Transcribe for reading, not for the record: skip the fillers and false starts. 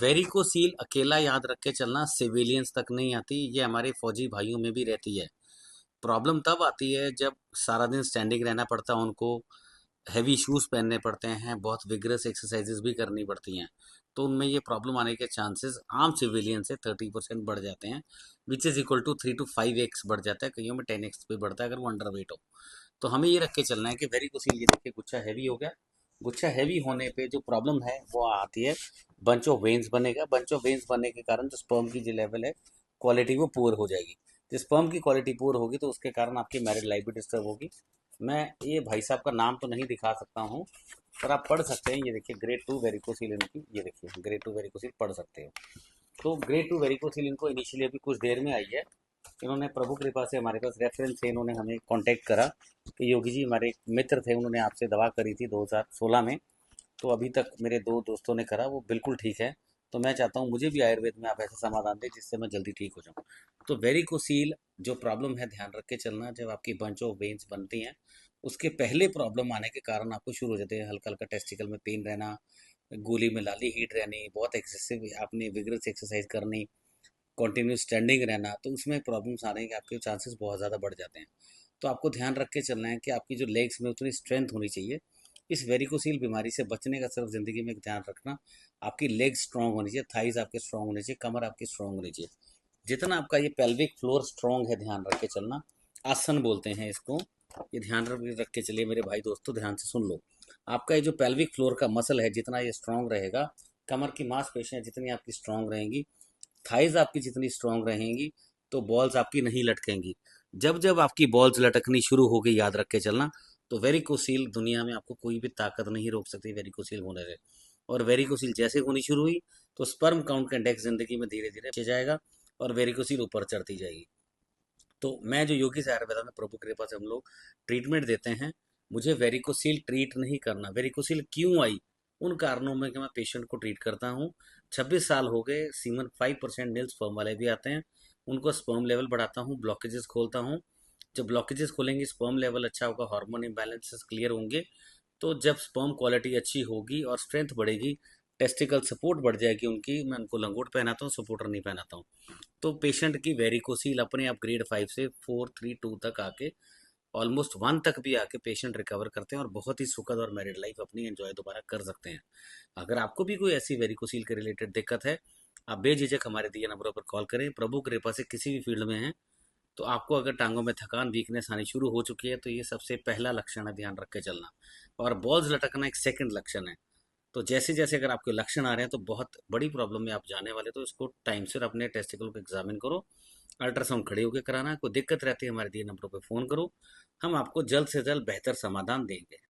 Varicocele अकेला याद रख के चलना, सिविलियंस तक नहीं आती, ये हमारे फौजी भाइयों में भी रहती है। प्रॉब्लम तब आती है जब सारा दिन स्टैंडिंग रहना पड़ता है उनको, हैवी शूज़ पहनने पड़ते हैं, बहुत विग्रस एक्सरसाइजेज भी करनी पड़ती हैं। तो उनमें ये प्रॉब्लम आने के चांसेस आम सिविलियन से 30% बढ़ जाते हैं, which is equal to 3 to 5x बढ़ जाता है, कईयों में 10x भी बढ़ता है अगर वो अंडर वेट हो। तो हमें ये रख के चलना है कि वेरिकोसिल, ये देखिए गुच्छा हैवी हो गया। गुच्छा हैवी होने पे जो प्रॉब्लम है वो आती है, बंच ऑफ वेन्स बनेगा। बंच ऑफ वेन्स बनने के कारण जो स्पर्म की जो लेवल है, क्वालिटी वो पुअर हो जाएगी। जो स्पर्म की क्वालिटी पुअर होगी तो उसके कारण आपकी मैरिड लाइफ भी डिस्टर्ब होगी। मैं ये भाई साहब का नाम तो नहीं दिखा सकता हूँ, पर आप पढ़ सकते हैं। ये देखिए ग्रेड 2 वेरिकोसिल इनकी, ये देखिए ग्रेड 2 वेरिकोसिल पढ़ सकते हो। तो ग्रेड 2 वेरिकोसिल इनको इनिशियली अभी कुछ देर में आई है। इन्होंने प्रभु कृपा से हमारे पास रेफरेंस से इन्होंने हमें कांटेक्ट करा कि योगी जी हमारे एक मित्र थे, उन्होंने आपसे दवा करी थी 2016 में। तो अभी तक मेरे दो दोस्तों ने करा, वो बिल्कुल ठीक है। तो मैं चाहता हूँ मुझे भी आयुर्वेद में आप ऐसा समाधान दें जिससे मैं जल्दी ठीक हो जाऊँ। तो वेरिकोसील जो प्रॉब्लम है, ध्यान रख के चलना, जब आपकी बंच ऑफ वेन्स बनती हैं उसके पहले प्रॉब्लम आने के कारण आपको शुरू हो जाते हैं हल्का हल्का टेस्टिकल में पेन रहना, गोली में लाली हीट रहनी, बहुत एक्सेसिव आपने विग्रस एक्सरसाइज करनी, कंटिन्यू स्टैंडिंग रहना, तो उसमें प्रॉब्लम्स आने के आपके चांसेस बहुत ज़्यादा बढ़ जाते हैं। तो आपको ध्यान रख के चलना है कि आपकी जो लेग्स में उतनी स्ट्रेंथ होनी चाहिए। इस वेरिकोसील बीमारी से बचने का सिर्फ ज़िंदगी में एक ध्यान रखना, आपकी लेग स्ट्रांग होनी चाहिए, थाइज आपके स्ट्रांग होनी चाहिए, कमर आपकी स्ट्रांग होनी चाहिए। जितना आपका ये पेल्विक फ्लोर स्ट्रांग है, ध्यान रख के चलना। आसन बोलते हैं इसको, ये ध्यान रख के चलिए मेरे भाई दोस्तों, ध्यान से सुन लो। आपका ये जो पेल्विक फ्लोर का मसल है, जितना ये स्ट्रांग रहेगा, कमर की मांसपेशियां जितनी आपकी स्ट्रांग रहेंगी, थाइज आपकी जितनी स्ट्रांग रहेंगी, तो बॉल्स आपकी नहीं लटकेंगी। जब जब आपकी बॉल्स लटकनी शुरू हो गई, याद रख के चलना, तो वेरिकोसील दुनिया में आपको कोई भी ताकत नहीं रोक सकती वेरिकोसील होने से। और वेरिकोसील जैसे होनी शुरू हुई तो स्पर्म काउंट का इंडेक्स जिंदगी में धीरे धीरे नीचे जाएगा और वेरिकोसील ऊपर चढ़ती जाएगी। तो मैं जो योगी से आयुर्वेदा में प्रभु कृपा से हम लोग ट्रीटमेंट देते हैं, मुझे वेरिकोसील ट्रीट नहीं करना। वेरिकोसील क्यों आई, उन कारणों में कि मैं पेशेंट को ट्रीट करता हूँ। 26 साल हो गए, सीमन 5% नील स्पर्म वाले भी आते हैं, उनको स्पर्म लेवल बढ़ाता हूँ, ब्लॉकेजेस खोलता हूँ। जब ब्लॉकेजेस खोलेंगे, स्पर्म लेवल अच्छा होगा, हार्मोन इम्बैलेंसेस क्लियर होंगे। तो जब स्पर्म क्वालिटी अच्छी होगी और स्ट्रेंथ बढ़ेगी, टेस्टिकल सपोर्ट बढ़ जाएगी उनकी, मैं उनको लंगोट पहनाता हूँ, सपोर्टर नहीं पहनाता हूँ। तो पेशेंट की वेरिकोसील अपने आप ग्रेड 5 से 4, 3, 2 तक आके ऑलमोस्ट 1 तक भी आके पेशेंट रिकवर करते हैं और बहुत ही सुखद और मैरिड लाइफ अपनी एंजॉय दोबारा कर सकते हैं। अगर आपको भी कोई ऐसी वेरिकोसील के रिलेटेड दिक्कत है, आप बेझिझक हमारे दिए नंबरों पर कॉल करें। प्रभु कृपा से किसी भी फील्ड में हैं, तो आपको अगर टांगों में थकान, वीकनेस आनी शुरू हो चुकी है, तो ये सबसे पहला लक्षण है, ध्यान रख के चलना। और बॉल्स लटकना एक सेकंड लक्षण है। तो जैसे जैसे अगर आपके लक्षण आ रहे हैं तो बहुत बड़ी प्रॉब्लम में आप जाने वाले, तो इसको टाइम से अपने टेस्टिकल को एग्जामिन करो। अल्ट्रासाउंड खड़े होकर कराना, कोई दिक्कत रहती है हमारे दिए नंबरों पर फ़ोन करो, हम आपको जल्द से जल्द बेहतर समाधान देंगे।